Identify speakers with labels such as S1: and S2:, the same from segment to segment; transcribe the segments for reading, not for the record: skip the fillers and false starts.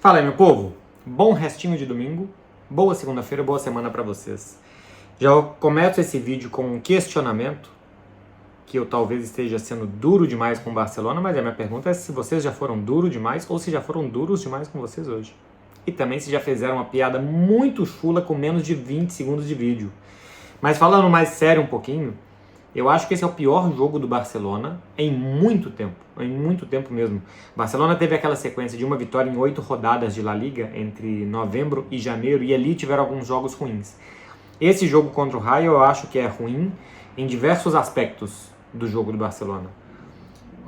S1: Fala aí, meu povo. Bom restinho de domingo, boa segunda-feira, boa semana pra vocês. Já começo esse vídeo com um questionamento, que eu talvez esteja sendo duro demais com o Barcelona, mas a minha pergunta é se vocês já foram duros demais ou se já foram duros demais com vocês hoje. E também se já fizeram uma piada muito chula com menos de 20 segundos de vídeo. Mas falando mais sério um pouquinho, eu acho que esse é o pior jogo do Barcelona em muito tempo mesmo. O Barcelona teve aquela sequência de uma vitória em 8 rodadas de La Liga, entre novembro e janeiro, e ali tiveram alguns jogos ruins. Esse jogo contra o Rayo eu acho que é ruim em diversos aspectos do jogo do Barcelona.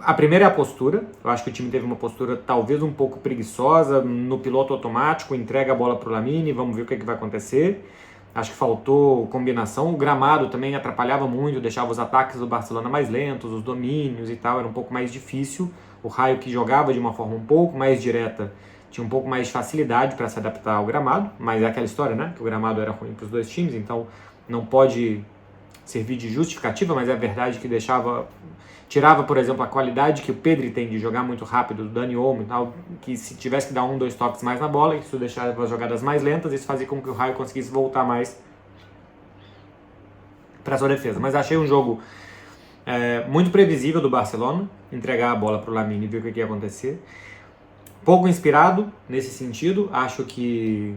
S1: A primeira é a postura. Eu acho que o time teve uma postura talvez um pouco preguiçosa, no piloto automático, entrega a bola para o Lamine, vamos ver o que vai acontecer. Acho que faltou combinação. O gramado também atrapalhava muito, deixava os ataques do Barcelona mais lentos, os domínios e tal, era um pouco mais difícil. O Rayo, que jogava de uma forma um pouco mais direta, tinha um pouco mais de facilidade para se adaptar ao gramado, mas é aquela história, né? Que o gramado era ruim para os dois times, então não pode servir de justificativa, mas é verdade que tirava, por exemplo, a qualidade que o Pedri tem de jogar muito rápido, do Dani Olmo e tal, que se tivesse que dar 2 toques mais na bola, isso deixava as jogadas mais lentas, isso fazia com que o Rayo conseguisse voltar mais para sua defesa. Mas achei um jogo muito previsível do Barcelona, entregar a bola para o Lamine e ver o que ia acontecer. Pouco inspirado nesse sentido, acho que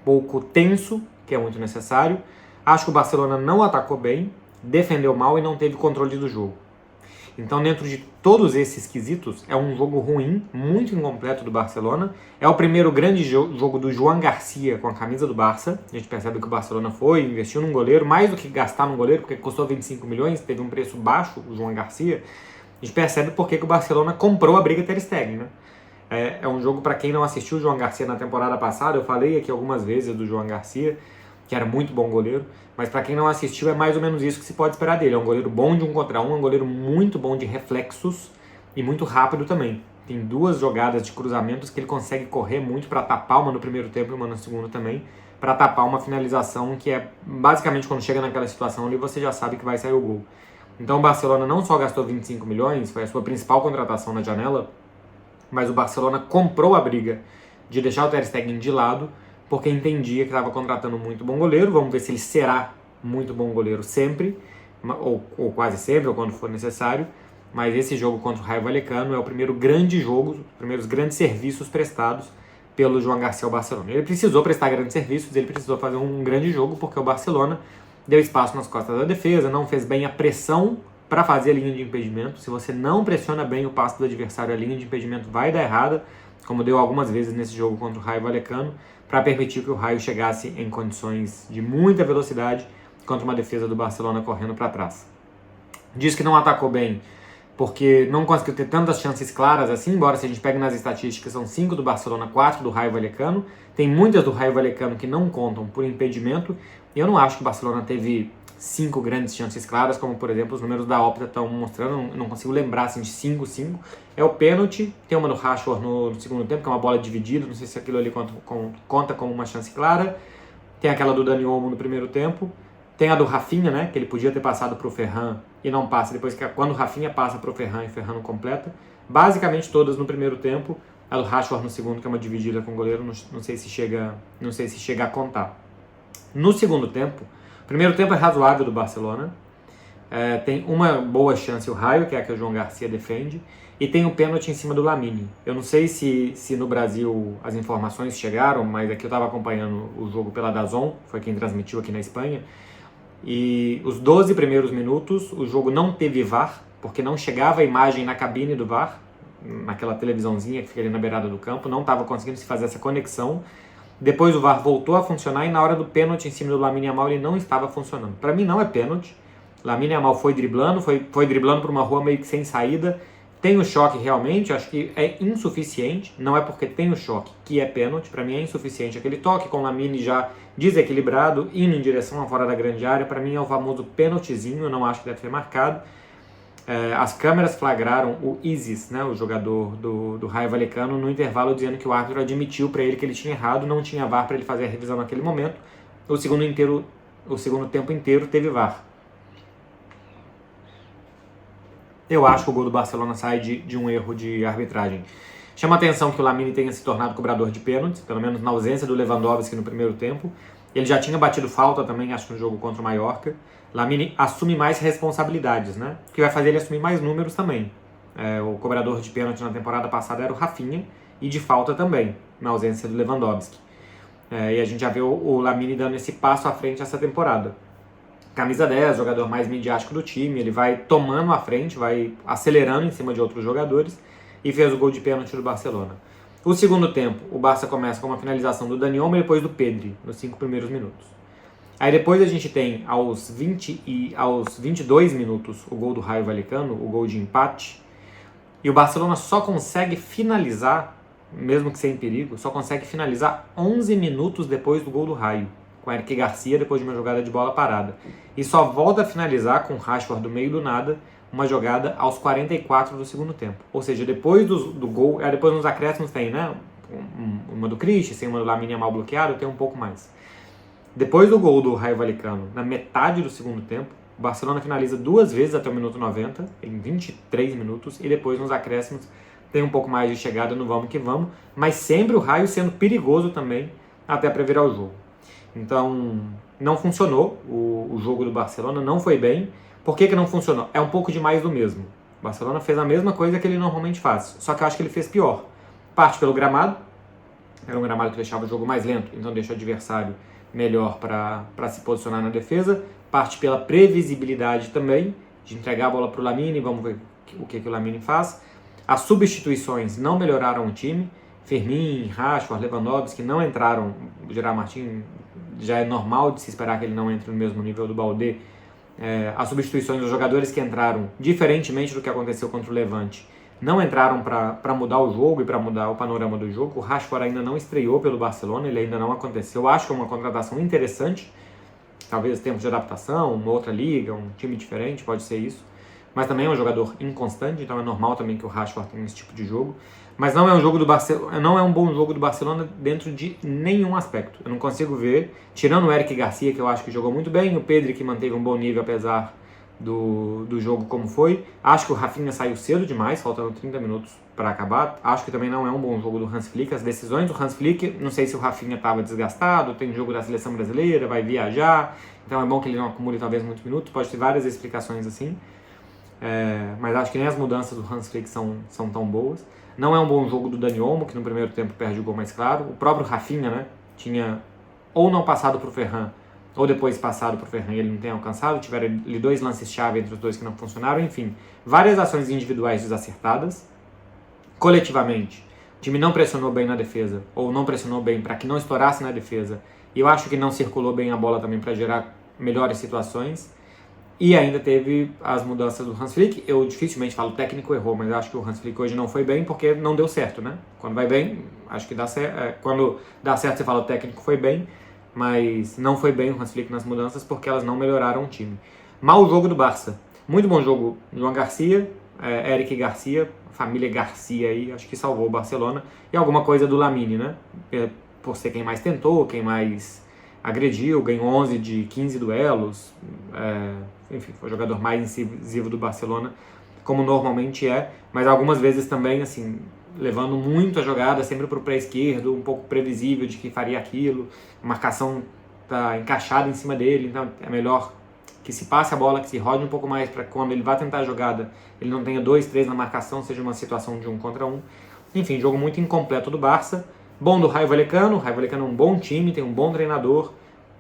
S1: pouco tenso, que é muito necessário. Acho que o Barcelona não atacou bem, defendeu mal e não teve controle do jogo. Então, dentro de todos esses quesitos, é um jogo ruim, muito incompleto do Barcelona. É o primeiro grande jogo do Joan Garcia com a camisa do Barça. A gente percebe que o Barcelona investiu num goleiro, mais do que gastar num goleiro, porque custou 25 milhões, teve um preço baixo, o Joan Garcia. A gente percebe porque que o Barcelona comprou a briga Ter Stegen, né? É um jogo, para quem não assistiu o Joan Garcia na temporada passada, eu falei aqui algumas vezes do Joan Garcia, que era muito bom goleiro, mas para quem não assistiu é mais ou menos isso que se pode esperar dele. É um goleiro bom de 1 contra 1, é um goleiro muito bom de reflexos e muito rápido também. Tem 2 jogadas de cruzamentos que ele consegue correr muito para tapar, uma no primeiro tempo e uma no segundo também, para tapar uma finalização que é basicamente quando chega naquela situação ali você já sabe que vai sair o gol. Então o Barcelona não só gastou 25 milhões, foi a sua principal contratação na janela, mas o Barcelona comprou a briga de deixar o Ter Stegen de lado, porque entendia que estava contratando muito bom goleiro. Vamos ver se ele será muito bom goleiro sempre, ou quase sempre, ou quando for necessário. Mas esse jogo contra o Rayo Vallecano é o primeiro grande jogo, os primeiros grandes serviços prestados pelo Joan Garcia ao Barcelona. Ele precisou prestar grandes serviços, ele precisou fazer um grande jogo, porque o Barcelona deu espaço nas costas da defesa, não fez bem a pressão para fazer a linha de impedimento. Se você não pressiona bem o passe do adversário, a linha de impedimento vai dar errada, como deu algumas vezes nesse jogo contra o Rayo Vallecano, para permitir que o Rayo chegasse em condições de muita velocidade contra uma defesa do Barcelona correndo para trás. Diz que não atacou bem porque não conseguiu ter tantas chances claras assim, embora se a gente pegue nas estatísticas, são 5 do Barcelona, 4 do Rayo Vallecano. Tem muitas do Rayo Vallecano que não contam por impedimento, e eu não acho que o Barcelona teve 5 grandes chances claras, como por exemplo os números da Opta estão mostrando, não consigo lembrar assim, de 5. É o pênalti, tem uma do Rashford no segundo tempo, que é uma bola dividida, não sei se aquilo ali conta como uma chance clara. Tem aquela do Dani Olmo no primeiro tempo, tem a do Rafinha, né, que ele podia ter passado para o Ferran e não passa, depois que quando o Rafinha passa para o Ferran e o Ferran não completa. Basicamente todas no primeiro tempo, a do Rashford no segundo, que é uma dividida com o goleiro, não sei se chega a contar. No segundo tempo, o primeiro tempo é razoável do Barcelona, tem uma boa chance o Rayo, que é a que o Joan Garcia defende, e tem o pênalti em cima do Lamine. Eu não sei se no Brasil as informações chegaram, mas aqui eu estava acompanhando o jogo pela DAZN, foi quem transmitiu aqui na Espanha, e os 12 primeiros minutos o jogo não teve VAR, porque não chegava a imagem na cabine do VAR, naquela televisãozinha que fica ali na beirada do campo, não estava conseguindo se fazer essa conexão. Depois o VAR voltou a funcionar e na hora do pênalti em cima do Lamine Yamal ele não estava funcionando. Para mim não é pênalti. Lamine Yamal foi driblando por uma rua meio que sem saída. Tem o choque realmente, acho que é insuficiente. Não é porque tem o choque que é pênalti. Para mim é insuficiente aquele toque com o Lamine já desequilibrado, indo em direção a fora da grande área. Para mim é o famoso pênaltizinho, eu não acho que deve ser marcado. As câmeras flagraram o Isis, né, o jogador do Rayo Vallecano, no intervalo dizendo que o árbitro admitiu para ele que ele tinha errado, não tinha VAR para ele fazer a revisão naquele momento. O segundo tempo inteiro teve VAR. Eu acho que o gol do Barcelona sai de um erro de arbitragem. Chama atenção que o Lamine tenha se tornado cobrador de pênaltis, pelo menos na ausência do Lewandowski no primeiro tempo. Ele já tinha batido falta também, acho que no jogo contra o Mallorca. Lamine assume mais responsabilidades, né? O que vai fazer ele assumir mais números também. O cobrador de pênalti na temporada passada era o Rafinha, e de falta também, na ausência do Lewandowski. E a gente já vê o Lamine dando esse passo à frente essa temporada. Camisa 10, jogador mais midiático do time, ele vai tomando a frente, vai acelerando em cima de outros jogadores e fez o gol de pênalti do Barcelona. O segundo tempo, o Barça começa com uma finalização do Dani Olmo e depois do Pedri, nos 5 primeiros minutos. Aí depois a gente tem, aos 22 minutos, o gol do Rayo Vallecano, o gol de empate, e o Barcelona só consegue finalizar, mesmo que sem perigo, só consegue finalizar 11 minutos depois do gol do Rayo, com Eric Garcia depois de uma jogada de bola parada. E só volta a finalizar com o Rashford do meio do nada, uma jogada aos 44 do segundo tempo. Ou seja, depois do gol, depois nos acréscimos tem, né? Uma do Christensen, uma do Lamine mal bloqueado, tem um pouco mais. Depois do gol do Rayo Vallecano, na metade do segundo tempo, o Barcelona finaliza 2 vezes até o minuto 90, em 23 minutos, e depois nos acréscimos tem um pouco mais de chegada no vamos que vamos, mas sempre o Rayo sendo perigoso também até para virar o jogo. Então, não funcionou o jogo do Barcelona, não foi bem. Por que não funcionou? É um pouco demais do mesmo. O Barcelona fez a mesma coisa que ele normalmente faz, só que eu acho que ele fez pior. Parte pelo gramado, era um gramado que deixava o jogo mais lento, então deixa o adversário melhor para se posicionar na defesa. Parte pela previsibilidade também, de entregar a bola para o Lamine, vamos ver o que o Lamine faz. As substituições não melhoraram o time. Fermin, Rashford, Lewandowski não entraram. O Gerard Martin já é normal de se esperar que ele não entre no mesmo nível do Baldé. As substituições dos jogadores que entraram, diferentemente do que aconteceu contra o Levante, não entraram para mudar o jogo e para mudar o panorama do jogo. O Rashford ainda não estreou pelo Barcelona, ele ainda não aconteceu. Eu acho que é uma contratação interessante, talvez tempo de adaptação, uma outra liga, um time diferente, pode ser isso. Mas também é um jogador inconstante, então é normal também que o Rashford tenha esse tipo de jogo. Mas não é um jogo do Barcelona, não é um bom jogo do Barcelona dentro de nenhum aspecto. Eu não consigo ver, tirando o Eric Garcia, que eu acho que jogou muito bem, o Pedri, que manteve um bom nível apesar do jogo como foi. Acho que o Rafinha saiu cedo demais, faltando 30 minutos para acabar. Acho que também não é um bom jogo do Hans Flick. As decisões do Hans Flick, não sei se o Rafinha estava desgastado, tem jogo da seleção brasileira, vai viajar, então é bom que ele não acumule talvez muitos minutos. Pode ter várias explicações assim. Mas acho que nem as mudanças do Hans Flick são tão boas. Não é um bom jogo do Dani Olmo, que no primeiro tempo perde o gol mais claro. O próprio Rafinha, né, tinha ou não passado para o Ferran, ou depois passado para o Ferran e ele não tem alcançado. Tiveram ali 2 lances-chave entre os dois que não funcionaram. Enfim, várias ações individuais desacertadas. Coletivamente, o time não pressionou bem na defesa, ou não pressionou bem para que não estourasse na defesa. E eu acho que não circulou bem a bola também para gerar melhores situações. E ainda teve as mudanças do Hans Flick. Eu dificilmente falo técnico errou, mas acho que o Hans Flick hoje não foi bem porque não deu certo, né? Quando vai bem, acho que dá certo. Quando dá certo você fala o técnico foi bem, mas não foi bem o Hans Flick nas mudanças porque elas não melhoraram o time. Mau jogo do Barça. Muito bom jogo. João Garcia, Eric Garcia, família Garcia aí, acho que salvou o Barcelona. E alguma coisa do Lamine, né? Por ser quem mais tentou, quem mais agrediu, ganhou 11 de 15 duelos, enfim, foi o jogador mais incisivo do Barcelona, como normalmente é, mas algumas vezes também, assim, levando muito a jogada sempre para o pé esquerdo, um pouco previsível de que faria aquilo, a marcação está encaixada em cima dele, então é melhor que se passe a bola, que se rode um pouco mais para quando ele vá tentar a jogada, ele não tenha 2, 3 na marcação, seja uma situação de 1 contra 1. Enfim, jogo muito incompleto do Barça. Bom do Rayo Vallecano. O Rayo Vallecano é um bom time, tem um bom treinador.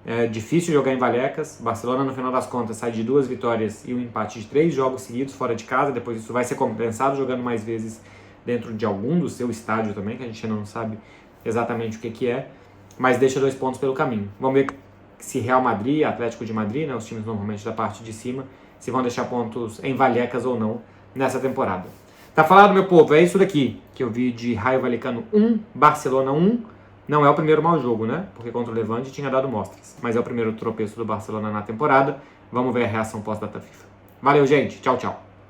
S1: É difícil jogar em Vallecas. Barcelona, no final das contas, sai de 2 vitórias e um empate de 3 jogos seguidos fora de casa. Depois isso vai ser compensado jogando mais vezes dentro de algum do seu estádio também, que a gente ainda não sabe exatamente o que é. Mas deixa 2 pontos pelo caminho. Vamos ver se Real Madrid, Atlético de Madrid, né, os times normalmente da parte de cima, se vão deixar pontos em Vallecas ou não nessa temporada. Tá falado, meu povo? É isso daqui que eu vi de Rayo Vallecano 1, Barcelona 1. Não é o primeiro mau jogo, né? Porque contra o Levante tinha dado mostras. Mas é o primeiro tropeço do Barcelona na temporada. Vamos ver a reação pós-data FIFA. Valeu, gente. Tchau, tchau.